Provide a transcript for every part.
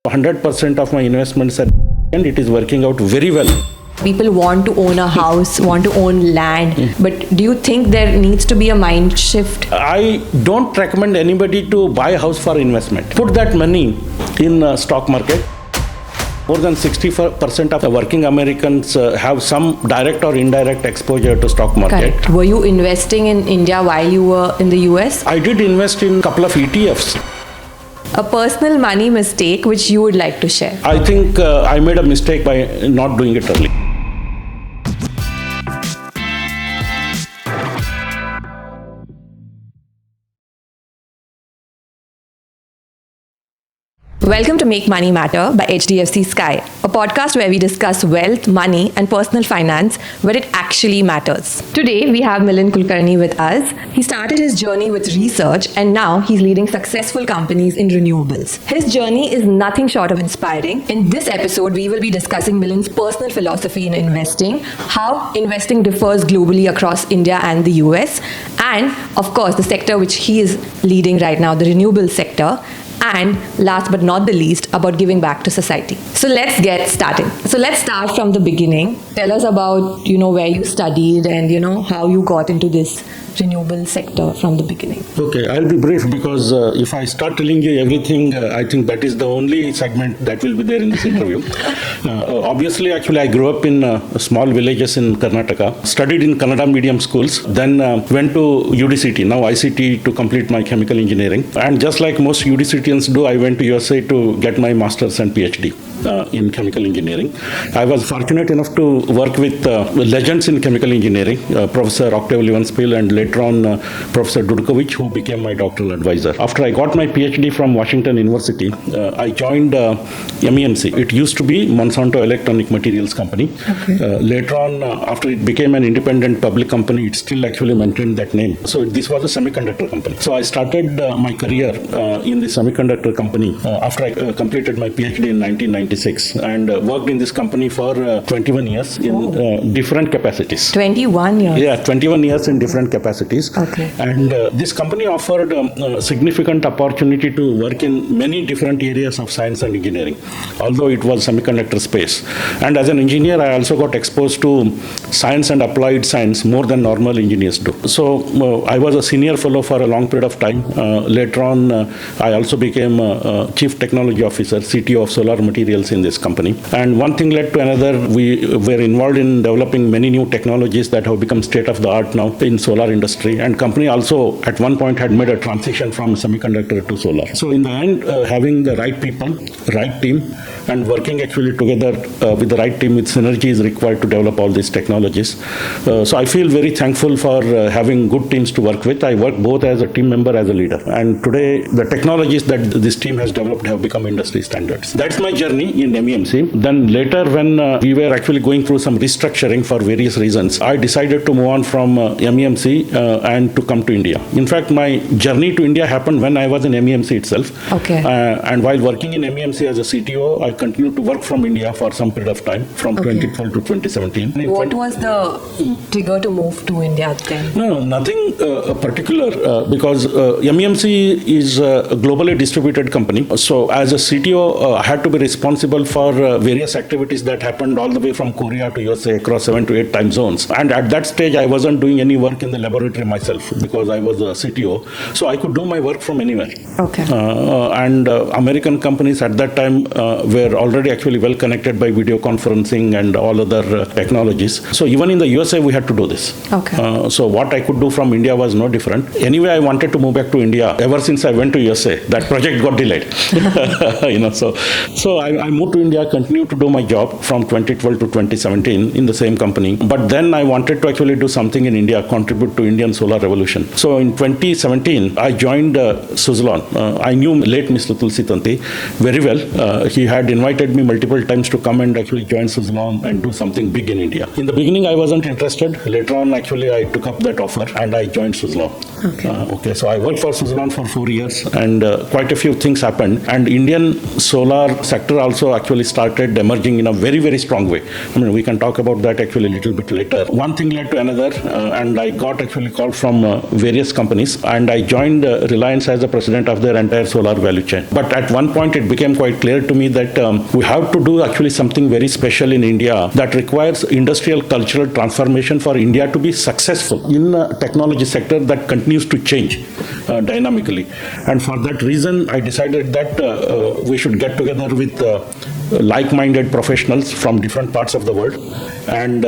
100% of my investments are and it is working out very well. People want to own a house, want to own land, but do you think there needs to be a mind shift? I don't recommend anybody to buy a house for investment. Put that money in stock market. More than 60% of the working Americans have some direct or indirect exposure to stock market. Correct. Were you investing in India while you were in the US? I did invest in a couple of ETFs. A personal money mistake which you would like to share? I think I made a mistake by not doing it early. Welcome to Make Money Matter by HDFC SKY, a podcast where we discuss wealth, money and personal finance where it actually matters. Today we have Milind Kulkarni with us. He started his journey with research and now he's leading successful companies in renewables. His journey is nothing short of inspiring. In this episode, we will be discussing Milind's personal philosophy in investing, how investing differs globally across India and the US, and of course the sector which he is leading right now, the renewable sector. And last but not the least, about giving back to society. So let's get started. So let's start from the beginning. Tell us about, where you studied and, how you got into this renewable sector from the beginning. Okay, I'll be brief because if I start telling you everything, I think that is the only segment that will be there in this interview. Obviously, actually, I grew up in small villages in Karnataka, studied in Kannada medium schools, then went to UDCT, now ICT, to complete my chemical engineering. And just like most UDCTians do, I went to USA to get my master's and PhD in chemical engineering. I was fortunate enough to work with legends in chemical engineering, Professor Octave Levenspiel and later on Professor Dudkovich, who became my doctoral advisor. After I got my PhD from Washington University, I joined MEMC. It used to be Monsanto Electronic Materials Company. Okay. Later on, after it became an independent public company, it still actually maintained that name. So this was a semiconductor company. So I started my career in the semiconductor company after I completed my PhD in 1996 and worked in this company for 21 years in different capacities. 21 years? Yeah, 21 years in different capacities. Okay. And this company offered significant opportunity to work in many different areas of science and engineering, although it was semiconductor space. And as an engineer, I also got exposed to science and applied science more than normal engineers do. So I was a senior fellow for a long period of time. Later on, I also became Chief Technology Officer, CTO of solar materials in this company. And one thing led to another. We were involved in developing many new technologies that have become state of the art now in solar industry, and company also at one point had made a transition from semiconductor to solar. So in the end, having the right people, right team, and working actually together with the right team with synergy is required to develop all these technologies. So I feel very thankful for having good teams to work with. I work both as a team member, as a leader. And today, the technologies that this team has developed have become industry standards. That's my journey in MEMC. Then later, when we were actually going through some restructuring for various reasons, I decided to move on from MEMC and to come to India. In fact, my journey to India happened when I was in MEMC itself. Okay. And while working in MEMC as a CTO, I continued to work from India for some period of time, from 2012 to 2017. What was the trigger to move to India then? No, nothing particular because MEMC is a globally distributed company. So as a CTO, I had to be responsible for various activities that happened all the way from Korea to USA across 7 to 8 time zones. And at that stage, I wasn't doing any work in the laboratory myself because I was a CTO. So I could do my work from anywhere. Okay. And American companies at that time were already actually well connected by video conferencing and all other technologies. So even in the USA, we had to do this. Okay. So what I could do from India was no different. Anyway, I wanted to move back to India. Ever since I went to USA, that project got delayed. So I moved to India, continued to do my job from 2012 to 2017 in the same company. But then I wanted to actually do something in India, contribute to Indian solar revolution. So in 2017, I joined Suzlon. I knew late Mr. Tulsi Tanti very well. He had invited me multiple times to come and actually join Suzlon and do something big in India. In the beginning, I wasn't interested. Later on, actually, I took up that offer and I joined Suzlon. Okay. So I worked for Suzlon for 4 years and quite quite a few things happened, and Indian solar sector also actually started emerging in a very, very strong way. I mean, we can talk about that actually a little bit later. One thing led to another, and I got actually called from various companies, and I joined Reliance as the president of their entire solar value chain. But at one point, it became quite clear to me that we have to do actually something very special in India that requires industrial cultural transformation for India to be successful in a technology sector that continues to change dynamically. And for that reason, I decided that we should get together with like-minded professionals from different parts of the world and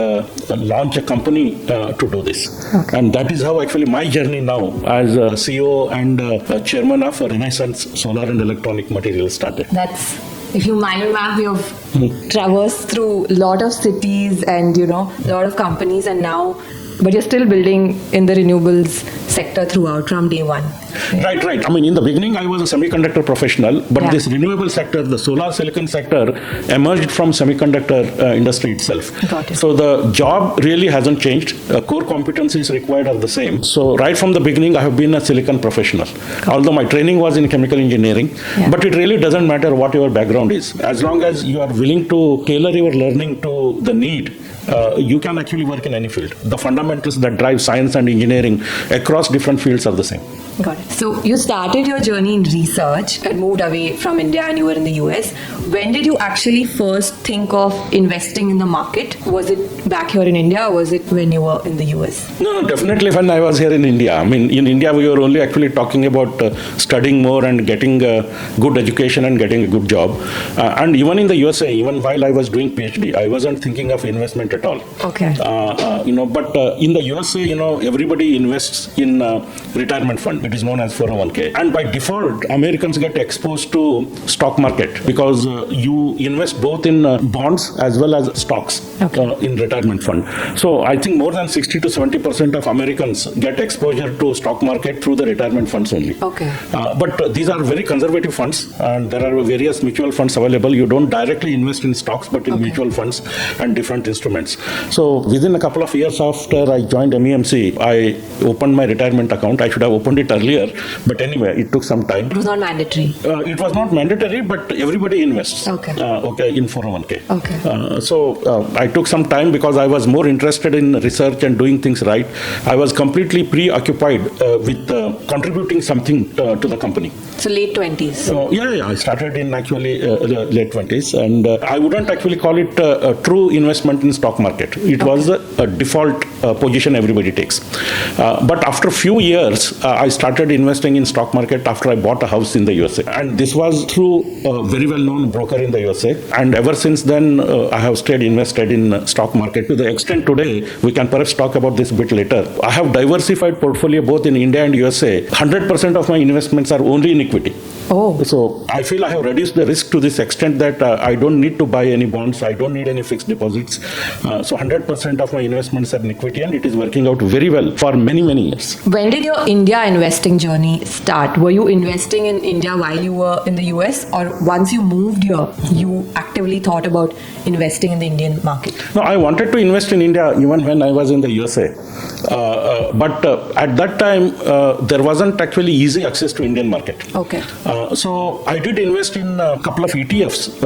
launch a company to do this. Okay. And that is how actually my journey now as a CEO and chairman of Renaissance Solar and Electronic Materials started. That's, if you mind map, you've traversed through a lot of cities and, a lot of companies, and now, but you're still building in the renewables sector throughout from day one. Right. I mean, in the beginning, I was a semiconductor professional, but this renewable sector, the solar silicon sector, emerged from semiconductor industry itself. Got it. So the job really hasn't changed. Core competencies required are the same. So right from the beginning, I have been a silicon professional. Although my training was in chemical engineering, but it really doesn't matter what your background is. As long as you are willing to tailor your learning to the need, you can actually work in any field. The fundamentals that drive science and engineering across different fields are the same. Got it. So you started your journey in research and moved away from India and you were in the US. When did you actually first think of investing in the market? Was it back here in India or was it when you were in the US? No, definitely when I was here in India. I mean, in India, we were only actually talking about studying more and getting good education and getting a good job. And even in the USA, even while I was doing PhD, I wasn't thinking of investment at all. Okay. But in the USA, everybody invests in retirement fund. It is known as 401k. And by default, Americans get exposed to stock market because you invest both in bonds as well as stocks in retirement fund. So I think more than 60 to 70% of Americans get exposure to stock market through the retirement funds only. Okay. But these are very conservative funds, and there are various mutual funds available. You don't directly invest in stocks, but in mutual funds and different instruments. So within a couple of years after I joined MEMC, I opened my retirement account. I should have opened it earlier, but anyway, it took some time. It was not mandatory. It was not mandatory, but everybody invests. Okay. In 401k. Okay. So I took some time because I was more interested in research and doing things right. I was completely preoccupied with contributing something to the company. So late 20s. I started in actually late 20s, and I wouldn't actually call it a true investment in stock market. It was a default position everybody takes. But after a few years, I started investing in stock market after I bought a house in the USA. And this was through a very well-known broker in the USA. And ever since then, I have stayed invested in stock market to the extent today, we can perhaps talk about this a bit later. I have diversified portfolio both in India and USA. 100% of my investments are only in equity. Oh. So I feel I have reduced the risk to this extent that I don't need to buy any bonds. I don't need any fixed deposits. So 100% of my investments are in equity, and it is working out very well for many, many years. When did your India investing journey start? Were you investing in India while you were in the US, or once you moved here, you actively thought about investing in the Indian market? No, I wanted to invest in India even when I was in the USA. But at that time, there wasn't actually easy access to Indian market. Okay. So I did invest in a couple of ETFs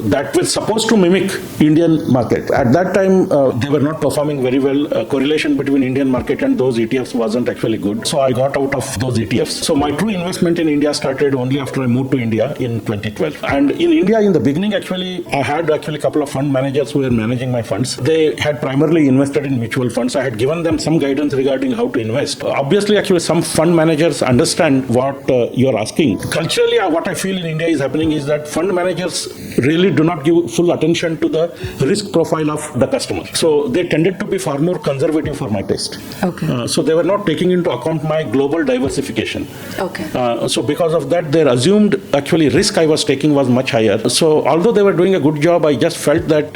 that were supposed to mimic Indian market. At that time, they were not performing very well. Correlation between Indian market and those ETFs wasn't actually good. So I got out of those ETFs. So my true investment in India started only after I moved to India in 2012. And in India, in the beginning, actually, I had a couple of fund managers who were managing my funds. They had primarily invested in mutual funds. I had given them some guidance regarding how to invest. Obviously, actually, some fund managers understand what you're asking. Culturally, what I feel in India is happening is that fund managers really do not give full attention to the risk profile of the customer. So they tended to be far more conservative for my taste. Okay. So they were not taking into account my global diversification. Okay. So because of that, their assumed actually risk I was taking was much higher. So although they were doing a good job, I just felt that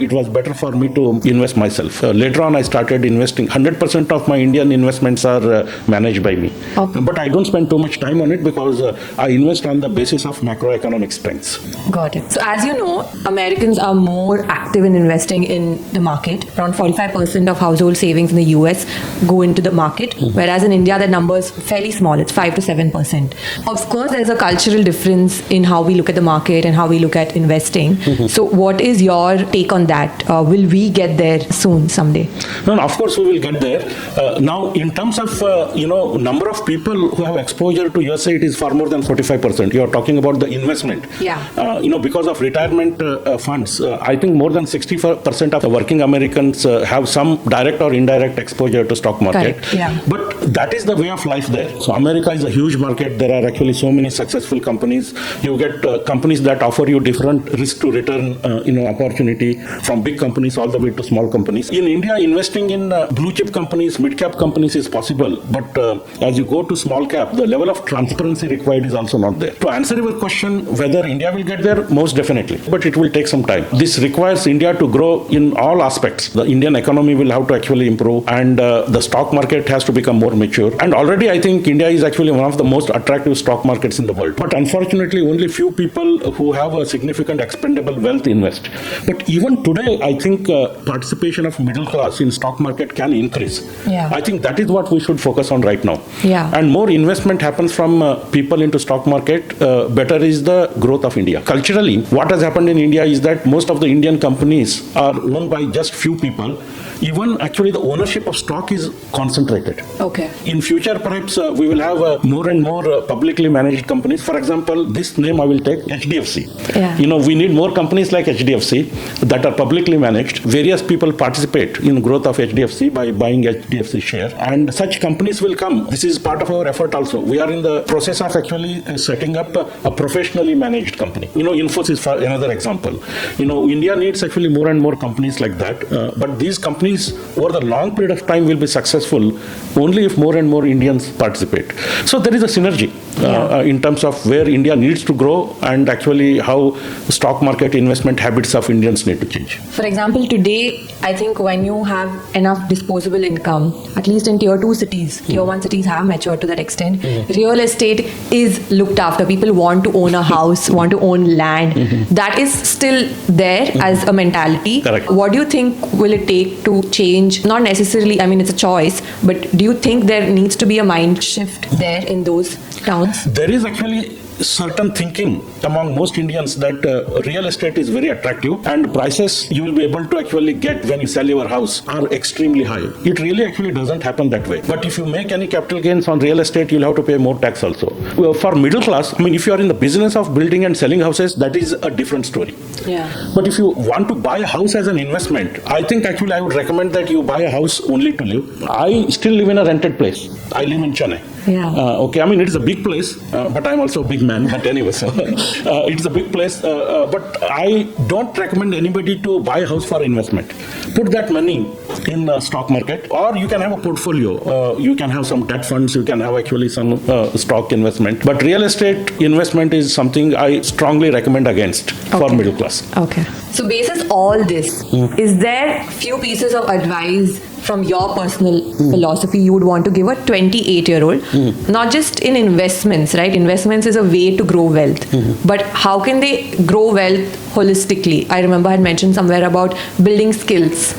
it was better for me to invest myself. Later on, I started investing. 100% of my Indian investments are managed by me. Okay. But I don't spend too much time on it because I I invest on the basis of macroeconomic strengths. Got it. So as you know, Americans are more active in investing in the market. Around 45% of household savings in the US go into the market, whereas in India the number is fairly small. It's 5 to 7%. Of course, there's a cultural difference in how we look at the market and how we look at investing. So what is your take on that? Will we get there soon, someday? No, of course we will get there. Now, in terms of number of people who have exposure to USA, it is far more than 45%. You are talking about the investment. Yeah. Because of retirement funds, I think more than 60% of the working Americans have some direct or indirect exposure to stock market. Correct. Yeah. But that is the way of life there. So America is a huge market. There are actually so many successful companies. You get companies that offer you different risk to return opportunity, from big companies all the way to small companies. In India, investing in blue chip companies, mid cap companies is possible, but as you go to small cap, the level of transparency required is also not there. To answer your question, whether India will get there, most definitely, but it will take some time. This requires India to grow in all aspects. The Indian economy will have to actually improve, and the stock market has to become more mature. And already I think India is actually one of the most attractive stock markets in the world. But unfortunately, only few people who have a significant expendable wealth invest. But even today, I think participation of middle class in stock market can increase. Yeah. I think that is what we should focus on right now. Yeah. And more investment happens from people into stock market, better is the growth of India. Culturally, what has happened in India is that most of the Indian companies are owned by just few people. Even actually the ownership of stock is concentrated. Okay. In future, perhaps we will have more and more publicly managed companies. For example, this name I will take, HDFC. Yeah. We need more companies like HDFC that are publicly managed. Various people participate in growth of HDFC by buying HDFC share, and such companies will come. This is part of our effort also. We are in the process of actually setting up a professionally managed company. Infosys for another example. India needs actually more and more companies like that. But these companies over the long period of time will be successful only if more and more Indians participate. So there is a synergy in terms of where India needs to grow and actually how stock market investment habits of Indians need to change. For example, today, I think when you have enough disposable income, at least in tier 2 cities, tier 1 cities have matured to that extent, real estate is looked after. People want to own a house, want to own land. That is still there as a mentality. Correct. What do you think will it take to change? Not necessarily, it's a choice, but do you think there needs to be a mind shift there in those towns? There is actually certain thinking among most Indians that real estate is very attractive and prices you will be able to actually get when you sell your house are extremely high. It really actually doesn't happen that way. But if you make any capital gains on real estate, you'll have to pay more tax also. Well, for middle class, if you are in the business of building and selling houses, that is a different story. Yeah. But if you want to buy a house as an investment, I think actually I would recommend that you buy a house only to live. I still live in a rented place. I live in Chennai. Yeah. Okay, it is a big place, but I'm also a big man. But anyway, so it's a big place. But I don't recommend anybody to buy a house for investment. Put that money in stock market, or you can have a portfolio. You can have some debt funds. You can have actually some stock investment. But real estate investment is something I strongly recommend against for middle class. Okay. So basis all this, is there few pieces of advice from your personal philosophy you would want to give a 28-year-old, not just in investments, right? Investments is a way to grow wealth, but how can they grow wealth holistically? I remember I had mentioned somewhere about building skills.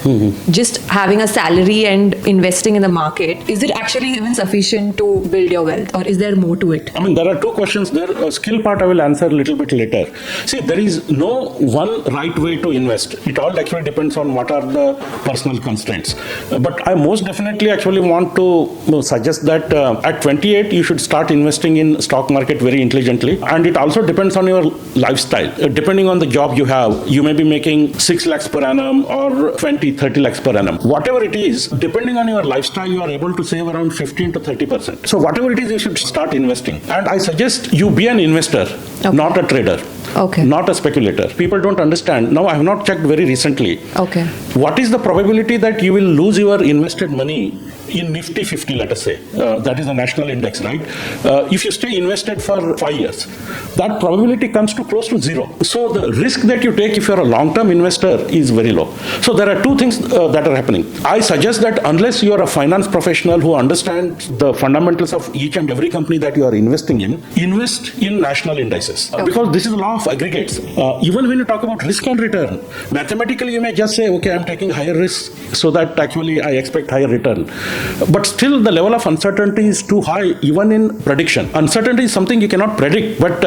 Just having a salary and investing in the market, is it actually even sufficient to build your wealth, or is there more to it? There are two questions there. A skill part I will answer a little bit later. See, there is no one right way to invest. It all actually depends on what are the personal constraints. But I most definitely actually want to suggest that at 28 you should start investing in stock market very intelligently, and it also depends on your lifestyle. Depending on the job you have, you may be making 6 lakhs per annum or 20-30 lakhs per annum. Whatever it is, depending on your lifestyle, you are able to save around 15 to 30%. So whatever it is, you should start investing. And I suggest you be an investor, not a trader. Okay. Not a speculator. People don't understand. Now, I have not checked very recently. Okay. What is the probability that you will lose your invested money in Nifty 50, let us say, that is a national index, right? If you stay invested for 5 years, that probability comes to close to zero. So the risk that you take if you're a long-term investor is very low. So there are two things that are happening. I suggest that unless you are a finance professional who understands the fundamentals of each and every company that you are investing in, invest in national indices. Because this is a law of aggregates. Even when you talk about risk and return, mathematically you may just say, okay, I'm taking higher risk so that actually I expect higher return. But still the level of uncertainty is too high even in prediction. Uncertainty is something you cannot predict, but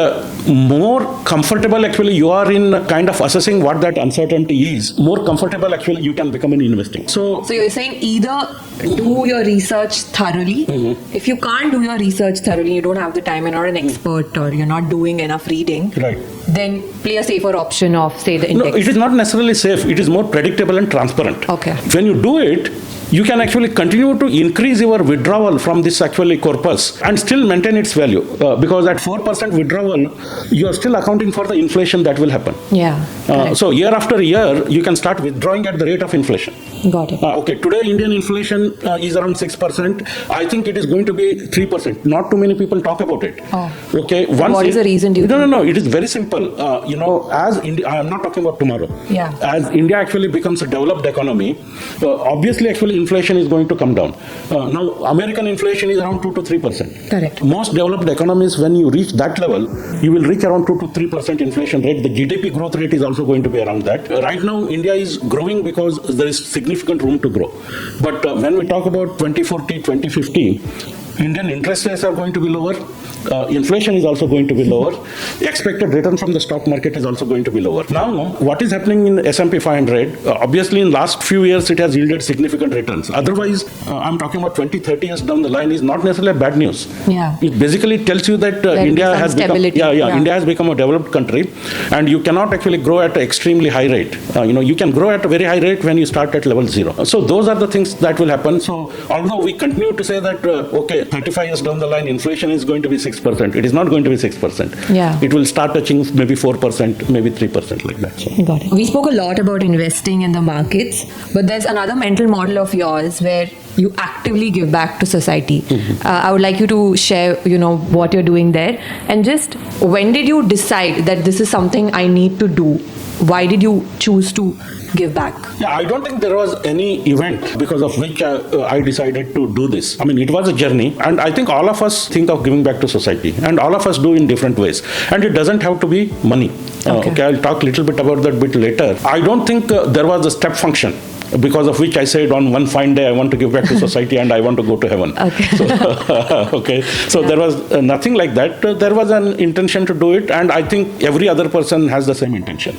more comfortable actually you are in kind of assessing what that uncertainty is, more comfortable actually you can become in investing. So you're saying either do your research thoroughly. If you can't do your research thoroughly, you don't have the time, you're not an expert or you're not doing enough reading, right, then play a safer option of, say, the index. No, it is not necessarily safe. It is more predictable and transparent. Okay. When you do it, you can actually continue to increase your withdrawal from this actually corpus and still maintain its value. Because at 4% withdrawal, you are still accounting for the inflation that will happen. Yeah. So year after year, you can start withdrawing at the rate of inflation. Got it. Okay, today Indian inflation is around 6%. I think it is going to be 3%. Not too many people talk about it. Okay. What is the reason? No. It is very simple. As India, I am not talking about tomorrow. Yeah. As India actually becomes a developed economy, obviously actually inflation is going to come down. Now American inflation is around 2 to 3%. Correct. Most developed economies, when you reach that level, you will reach around 2 to 3% inflation rate. The GDP growth rate is also going to be around that. Right now, India is growing because there is significant room to grow. But when we talk about 2040, 2050, Indian interest rates are going to be lower. Inflation is also going to be lower. Expected return from the stock market is also going to be lower. Now, what is happening in S&P 500? Obviously, in last few years, it has yielded significant returns. Otherwise, I'm talking about 20, 30 years down the line is not necessarily bad news. Yeah. It basically tells you that India has become, India has become a developed country, and you cannot actually grow at an extremely high rate. You can grow at a very high rate when you start at level 0. So those are the things that will happen. So although we continue to say that, 35 years down the line, inflation is going to be 6%. It is not going to be 6%. Yeah. It will start touching maybe 4%, maybe 3% like that. So. Got it. We spoke a lot about investing in the markets, but there's another mental model of yours where you actively give back to society. I would like you to share, what you're doing there. And just when did you decide that this is something I need to do? Why did you choose to give back? Yeah, I don't think there was any event because of which I decided to do this. I mean, it was a journey, and I think all of us think of giving back to society, and all of us do in different ways. And it doesn't have to be money. Okay, I'll talk a little bit about that bit later. I don't think there was a step function because of which I said on one fine day I want to give back to society and I want to go to heaven. Okay. So there was nothing like that. There was an intention to do it, and I think every other person has the same intention.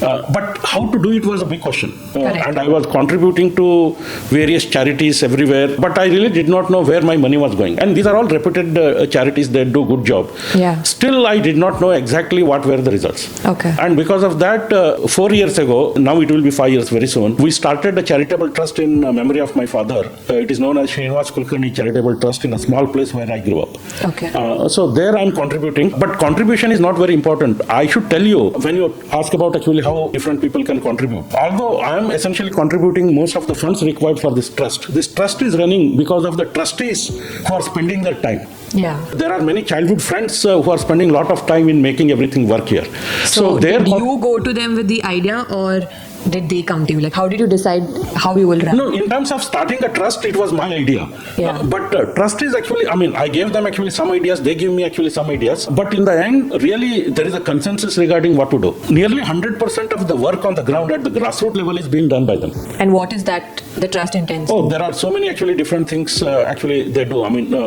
But how to do it was a big question. And I was contributing to various charities everywhere, but I really did not know where my money was going. And these are all reputed charities that do good job. Yeah. Still, I did not know exactly what were the results. Okay. And because of that, 4 years ago, now it will be 5 years very soon, we started a charitable trust in memory of my father. It is known as Shrinivasrao Kulkarni Charitable Trust in a small place where I grew up. Okay. So there I'm contributing, but contribution is not very important. I should tell you, when you ask about actually how different people can contribute, although I am essentially contributing most of the funds required for this trust is running because of the trustees who are spending their time. Yeah. There are many childhood friends who are spending a lot of time in making everything work here. So did you go to them with the idea, or did they come to you? Like, how did you decide how you will run? No, in terms of starting a trust, it was my idea. Yeah. But trust is actually, I gave them actually some ideas, they gave me actually some ideas. But in the end, really, there is a consensus regarding what to do. Nearly 100% of the work on the ground at the grassroots level is being done by them. And what is that the trust intends? Oh, there are so many actually different things actually they do.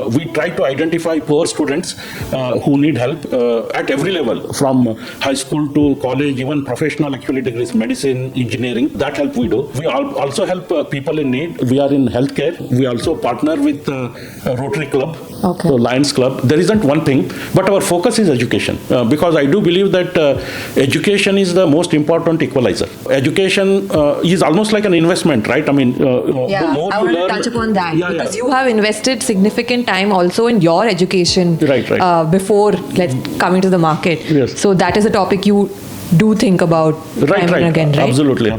We try to identify poor students who need help at every level, from high school to college, even professional actually degrees, medicine, engineering. That help we do. We also help people in need. We are in healthcare. We also partner with Rotary Club, so Lions Club. There isn't one thing, but our focus is education, because I do believe that education is the most important equalizer. Education is almost like an investment, right? I want to touch upon that because you have invested significant time also in your education right. Before coming to the market. Yes. So that is a topic you do think about time and again, right? Absolutely.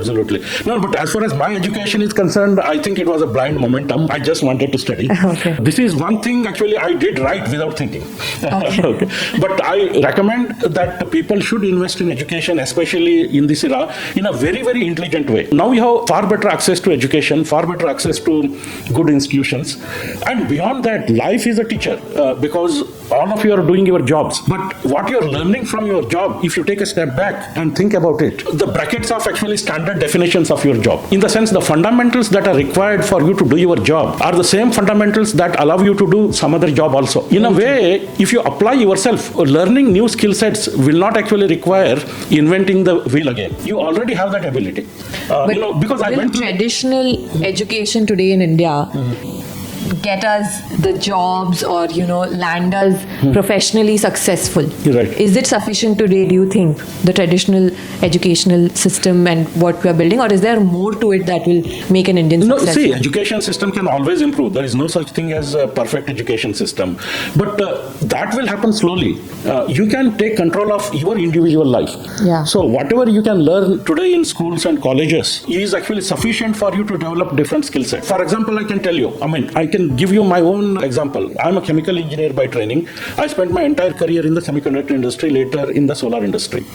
No, but as far as my education is concerned, I think it was a blind momentum. I just wanted to study. Okay. This is one thing actually I did right without thinking. Okay. But I recommend that people should invest in education, especially in this era, in a very, very intelligent way. Now we have far better access to education, far better access to good institutions. And beyond that, life is a teacher because all of you are doing your jobs. But what you're learning from your job, if you take a step back and think about it, the brackets of actually standard definitions of your job. In the sense, the fundamentals that are required for you to do your job are the same fundamentals that allow you to do some other job also. In a way, if you apply yourself, learning new skill sets will not actually require inventing the wheel again. You already have that ability. Because I went traditional education today in India get us the jobs or land us professionally successful. Right. Is it sufficient today, do you think, the traditional educational system and what we are building, or is there more to it that will make an Indian successful? See, education system can always improve. There is no such thing as a perfect education system, but that will happen slowly. You can take control of your individual life. Yeah. So whatever you can learn today in schools and colleges is actually sufficient for you to develop different skill sets. For example, I can tell you, I can give you my own example. I'm a chemical engineer by training. I spent my entire career in the semiconductor industry, later in the solar industry.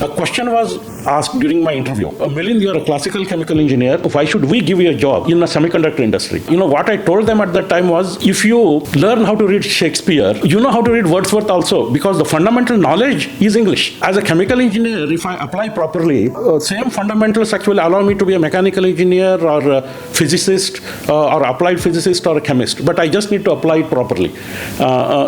A question was asked during my interview. Milind, you're a classical chemical engineer. Why should we give you a job in the semiconductor industry? What I told them at that time was, if you learn how to read Shakespeare, you know how to read Wordsworth also, because the fundamental knowledge is English. As a chemical engineer, if I apply properly, same fundamentals actually allow me to be a mechanical engineer or a physicist or applied physicist or a chemist, but I just need to apply it properly.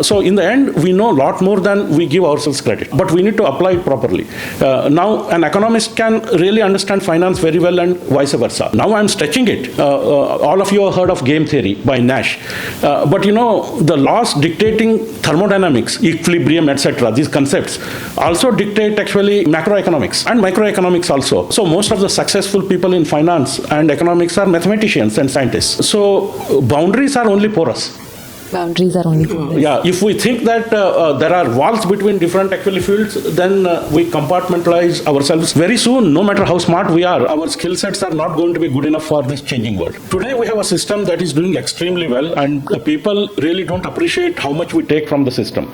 So in the end, we know a lot more than we give ourselves credit, but we need to apply it properly. Now, an economist can really understand finance very well and vice versa. Now I'm stretching it. All of you have heard of game theory by Nash. But the laws dictating thermodynamics, equilibrium, etc., these concepts also dictate actually macroeconomics and microeconomics also. So most of the successful people in finance and economics are mathematicians and scientists. So boundaries are only porous. Boundaries are only porous. Yeah, if we think that there are walls between different actually fields, then we compartmentalize ourselves. Very soon, no matter how smart we are, our skill sets are not going to be good enough for this changing world. Today, we have a system that is doing extremely well, and people really don't appreciate how much we take from the system.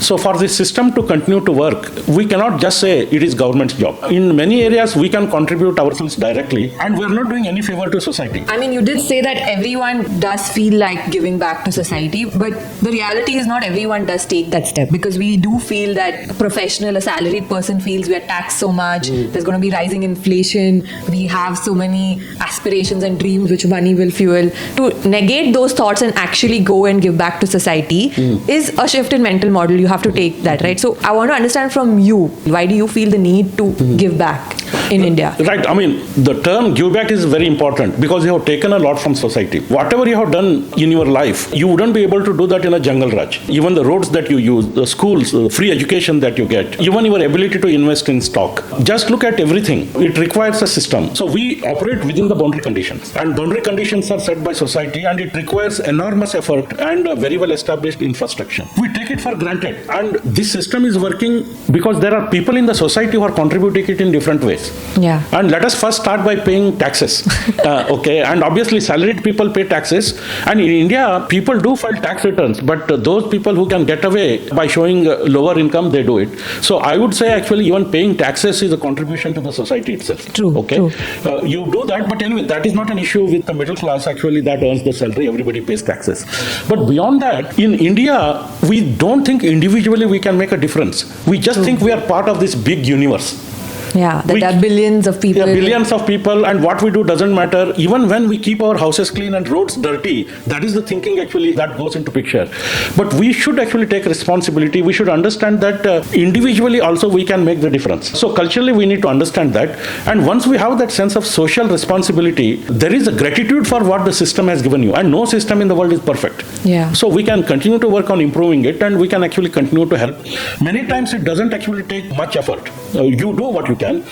So for this system to continue to work, we cannot just say it is government's job. In many areas, we can contribute ourselves directly, and we are not doing any favor to society. I mean, you did say that everyone does feel like giving back to society, but the reality is not everyone does take that step, because we do feel that a professional, a salaried person feels we are taxed so much, there's going to be rising inflation, we have so many aspirations and dreams which money will fuel. To negate those thoughts and actually go and give back to society is a shift in mental model. You have to take that, right? So I want to understand from you, why do you feel the need to give back in India? Right. I mean, the term give back is very important because you have taken a lot from society. Whatever you have done in your life, you wouldn't be able to do that in a jungle raj. Even the roads that you use, the schools, the free education that you get, even your ability to invest in stock. Just look at everything. It requires a system. So we operate within the boundary conditions. And boundary conditions are set by society, and it requires enormous effort and a very well established infrastructure. We take it for granted. And this system is working because there are people in the society who are contributing it in different ways. Yeah. And let us first start by paying taxes. Okay. And obviously salaried people pay taxes. And in India, people do file tax returns, but those people who can get away by showing lower income, they do it. So I would say actually even paying taxes is a contribution to the society itself. True. Okay. True. You do that, but anyway, that is not an issue with the middle class actually that earns the salary. Everybody pays taxes. But beyond that, in India, we don't think individually we can make a difference. We just think we are part of this big universe. Yeah, there are billions of people. Yeah, billions of people, and what we do doesn't matter. Even when we keep our houses clean and roads dirty, that is the thinking actually that goes into picture. But we should actually take responsibility. We should understand that individually also we can make the difference. So culturally we need to understand that. And once we have that sense of social responsibility, there is a gratitude for what the system has given you. And no system in the world is perfect. Yeah. So we can continue to work on improving it, and we can actually continue to help. Many times it doesn't actually take much effort. You do what you can.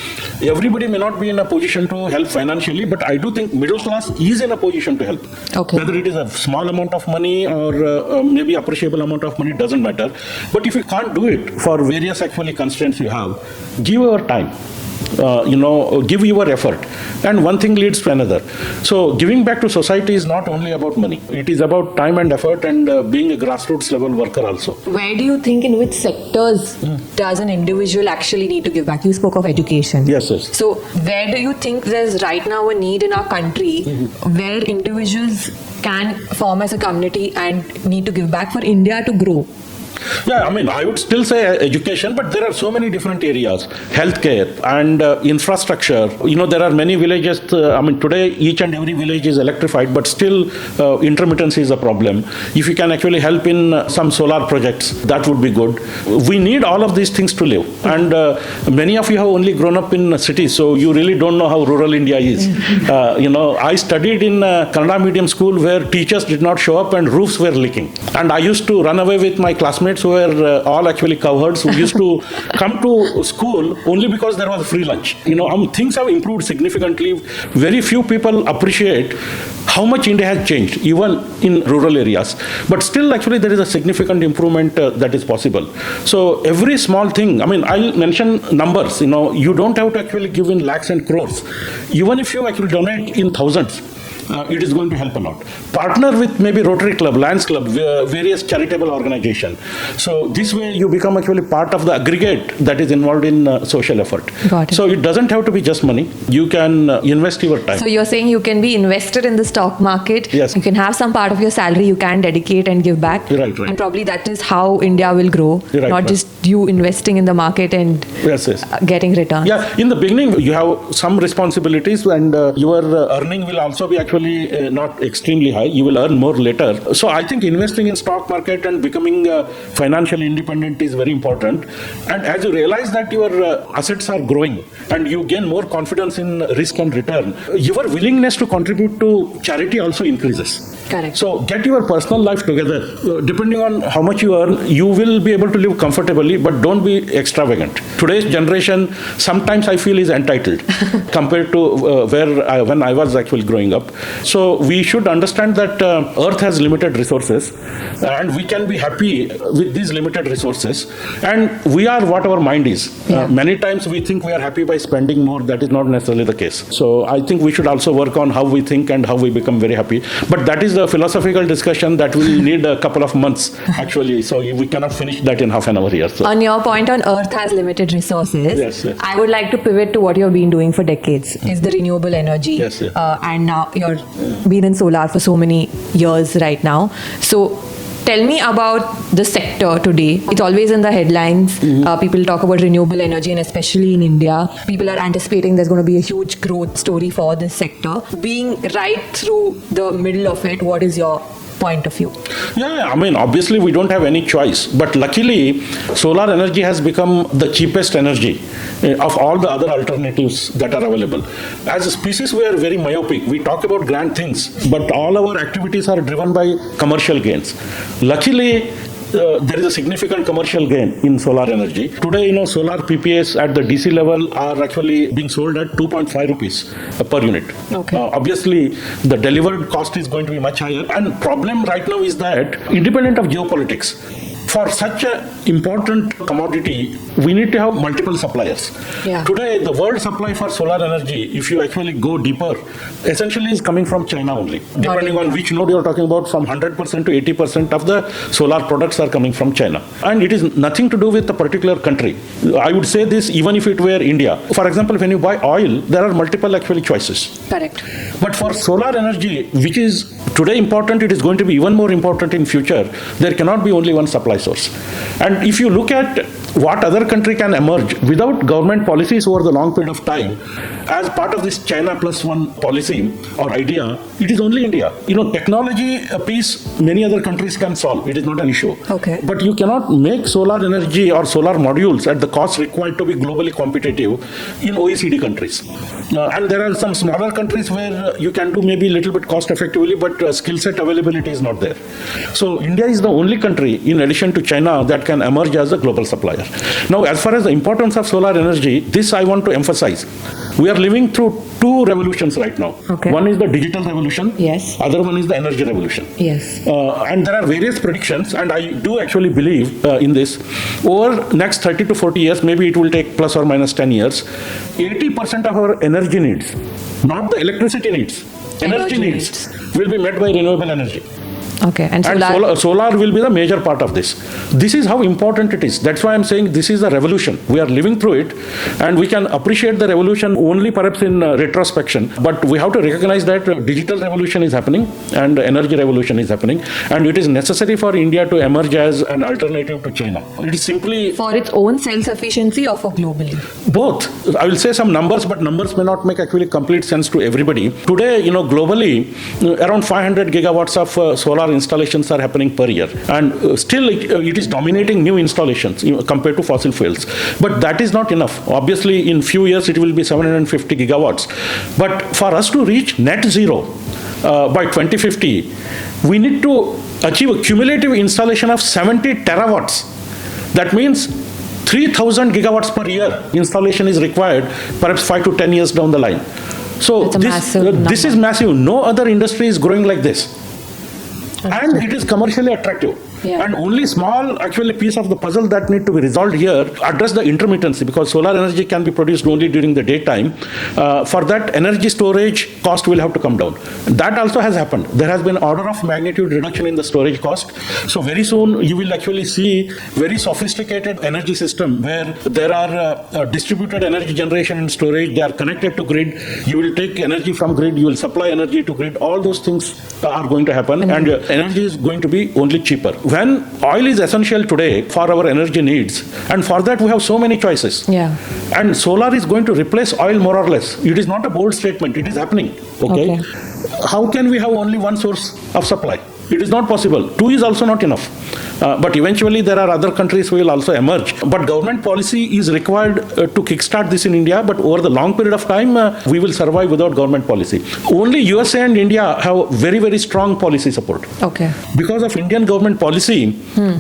Everybody may not be in a position to help financially, but I do think middle class is in a position to help. Okay. Whether it is a small amount of money or maybe appreciable amount of money, doesn't matter. But if you can't do it for various actually constraints you have, give your time. Give your effort, and one thing leads to another. So giving back to society is not only about money. It is about time and effort and being a grassroots level worker also. Where do you think, in which sectors does an individual actually need to give back? You spoke of education. Yes. So where do you think there's right now a need in our country where individuals can form as a community and need to give back for India to grow? Yeah, I would still say education, but there are so many different areas. Healthcare and infrastructure. There are many villages. Today each and every village is electrified, but still intermittency is a problem. If you can actually help in some solar projects, that would be good. We need all of these things to live. And many of you have only grown up in cities, so you really don't know how rural India is. I studied in Kannada medium school where teachers did not show up and roofs were leaking. And I used to run away with my classmates who were all actually cowherds who used to come to school only because there was free lunch. Things have improved significantly. Very few people appreciate how much India has changed, even in rural areas. But still, actually, there is a significant improvement that is possible. So every small thing, I'll mention numbers. You don't have to actually give in lakhs and crores. Even if you actually donate in thousands, it is going to help a lot. Partner with maybe Rotary Club, Lions Club, various charitable organizations. So this way you become actually part of the aggregate that is involved in social effort. Got it. So it doesn't have to be just money. You can invest your time. So you're saying you can be invested in the stock market. Yes. You can have some part of your salary you can dedicate and give back. Right. And probably that is how India will grow. Right. Just you investing in the market and Yes. getting returns. Yeah, in the beginning you have some responsibilities, and your earning will also be actually not extremely high. You will earn more later. So I think investing in stock market and becoming financially independent is very important. And as you realize that your assets are growing and you gain more confidence in risk and return, your willingness to contribute to charity also increases. Correct. So get your personal life together. Depending on how much you earn, you will be able to live comfortably, but don't be extravagant. Today's generation, sometimes I feel, is entitled compared to when I was actually growing up. So we should understand that Earth has limited resources, and we can be happy with these limited resources. And we are what our mind is. Yeah. Many times we think we are happy by spending more. That is not necessarily the case. So I think we should also work on how we think and how we become very happy. But that is a philosophical discussion that will need a couple of months, actually. So we cannot finish that in half an hour here. So. On your point on Earth has limited resources, Yes. I would like to pivot to what you've been doing for decades, is the renewable energy. Yes. And now you're been in solar for so many years right now. So tell me about the sector today. It's always in the headlines. People talk about renewable energy, and especially in India, people are anticipating there's going to be a huge growth story for this sector. Being right through the middle of it, what is your point of view? Yeah, obviously we don't have any choice, but luckily solar energy has become the cheapest energy of all the other alternatives that are available. As a species, we are very myopic. We talk about grand things, but all our activities are driven by commercial gains. Luckily, there is a significant commercial gain in solar energy. Today, solar PPAs at the DC level are actually being sold at 2.5 rupees per unit. Okay. Obviously, the delivered cost is going to be much higher. And problem right now is that, independent of geopolitics, for such an important commodity, we need to have multiple suppliers. Yeah. Today, the world supply for solar energy, if you actually go deeper, essentially is coming from China only. Depending on which node you're talking about, from 100% to 80% of the solar products are coming from China. And it is nothing to do with a particular country. I would say this even if it were India. For example, when you buy oil, there are multiple actually choices. Correct. But for solar energy, which is today important, it is going to be even more important in future, there cannot be only one supply source. And if you look at what other country can emerge without government policies over the long period of time, as part of this China plus one policy or idea, it is only India. Technology piece, many other countries can solve. It is not an issue. Okay. But you cannot make solar energy or solar modules at the cost required to be globally competitive in OECD countries. And there are some smaller countries where you can do maybe a little bit cost effectively, but skill set availability is not there. So India is the only country, in addition to China, that can emerge as a global supplier. employer. Now, as far as the importance of solar energy, this I want to emphasize. We are living through two revolutions right now. Okay. One is the digital revolution. Yes. Other one is the energy revolution. Yes. And there are various predictions, and I do actually believe in this. Over next 30 to 40 years, maybe it will take plus or minus 10 years, 80% of our energy needs, not the electricity needs, energy needs will be met by renewable energy. Okay. And solar will be the major part of this. This is how important it is. That's why I'm saying this is a revolution. We are living through it, and we can appreciate the revolution only perhaps in retrospection. But we have to recognize that digital revolution is happening and energy revolution is happening, and it is necessary for India to emerge as an alternative to China. It is simply for its own self-sufficiency or for globally? Both. I will say some numbers, but numbers may not make actually complete sense to everybody. Today, globally, around 500 gigawatts of solar installations are happening per year, and still it is dominating new installations compared to fossil fuels. But that is not enough. Obviously, in few years it will be 750 gigawatts. But for us to reach net zero by 2050, we need to achieve a cumulative installation of 70 terawatts. That means 3,000 gigawatts per year installation is required, perhaps 5 to 10 years down the line. So this is massive. No other industry is growing like this. And it is commercially attractive. Yeah. And only small actually piece of the puzzle that need to be resolved here address the intermittency, because solar energy can be produced only during the daytime. For that, energy storage cost will have to come down. That also has happened. There has been order of magnitude reduction in the storage cost. So very soon you will actually see very sophisticated energy system where there are distributed energy generation and storage. They are connected to grid. You will take energy from grid. You will supply energy to grid. All those things are going to happen, and energy is going to be only cheaper. When oil is essential today for our energy needs, and for that we have so many choices. Yeah. And solar is going to replace oil more or less. It is not a bold statement. It is happening. Okay. How can we have only one source of supply? It is not possible. Two is also not enough. But eventually there are other countries who will also emerge. But government policy is required to kickstart this in India. But over the long period of time, we will survive without government policy. Only USA and India have very, very strong policy support. Okay. Because of Indian government policy,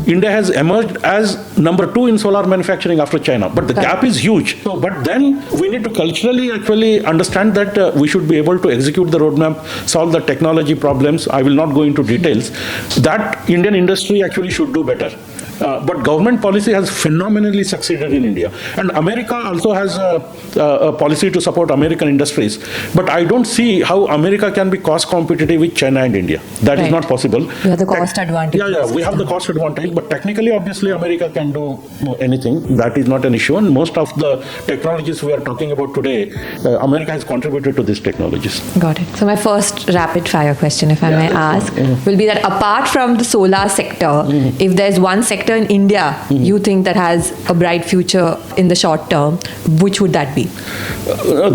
India has emerged as number 2 in solar manufacturing after China. But the gap is huge. So, but then we need to culturally actually understand that we should be able to execute the roadmap, solve the technology problems. I will not go into details. That Indian industry actually should do better. But government policy has phenomenally succeeded in India. And America also has a policy to support American industries. But I don't see how America can be cost competitive with China and India. That is not possible. You have the cost advantage. Yeah, we have the cost advantage. But technically, obviously, America can do anything. That is not an issue. And most of the technologies we are talking about today, America has contributed to these technologies. Got it. So my first rapid fire question, if I may ask, will be that apart from the solar sector, if there's one sector in India you think that has a bright future in the short term, which would that be?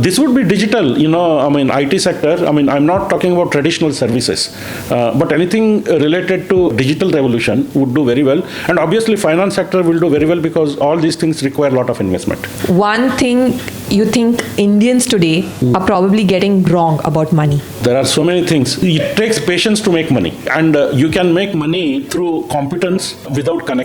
This would be digital, IT sector. I'm not talking about traditional services, but anything related to digital revolution would do very well. And obviously finance sector will do very well because all these things require a lot of investment. One thing you think Indians today are probably getting wrong about money? There are so many things. It takes patience to make money, and you can make money through competence without connections.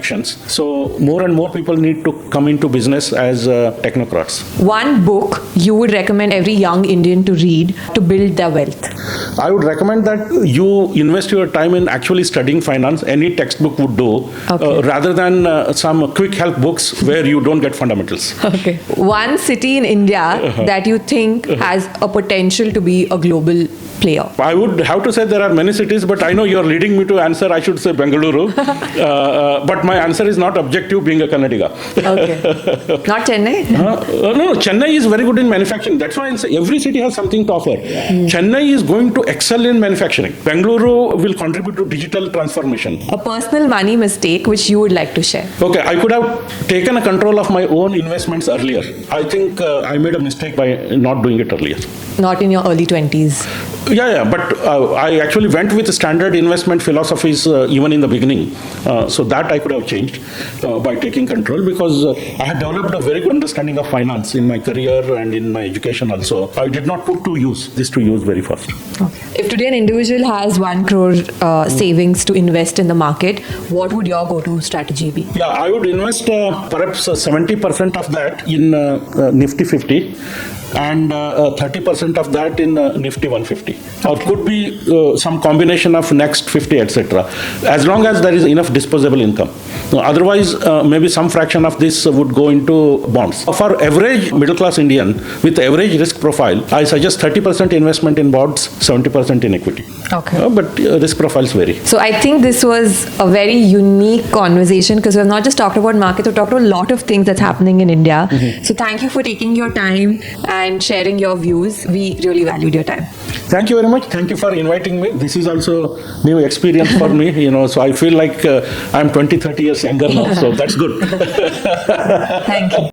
So more and more people need to come into business as technocrats. One book you would recommend every young Indian to read to build their wealth? I would recommend that you invest your time in actually studying finance. Any textbook would do, rather than some quick help books where you don't get fundamentals. Okay. One city in India that you think has a potential to be a global player? I would have to say there are many cities, but I know you're leading me to answer, I should say Bengaluru. But my answer is not objective, being a Kannadiga. Okay. Not Chennai? No, Chennai is very good in manufacturing. That's why I'll say every city has something to offer. Chennai is going to excel in manufacturing. Bengaluru will contribute to digital transformation. A personal money mistake which you would like to share? Okay, I could have taken a control of my own investments earlier. I think I made a mistake by not doing it earlier. Not in your early 20s? Yeah, but I actually went with standard investment philosophies even in the beginning. So that I could have changed by taking control, because I had developed a very good understanding of finance in my career and in my education also. I did not put this to use very fast. If today an individual has 1 crore savings to invest in the market, what would your go-to strategy be? Yeah, I would invest perhaps 70% of that in Nifty 50 and 30% of that in Nifty 150. Or could be some combination of next 50, etc. As long as there is enough disposable income. Otherwise, maybe some fraction of this would go into bonds. For average middle-class Indian with average risk profile, I suggest 30% investment in bonds, 70% in equity. Okay. But risk profiles vary. So I think this was a very unique conversation, because we have not just talked about markets, we've talked about a lot of things that's happening in India. Mm-hmm. So thank you for taking your time and sharing your views. We really valued your time. Thank you very much. Thank you for inviting me. This is also new experience for me, so I feel like I'm 20, 30 years younger now, so that's good. Thank you.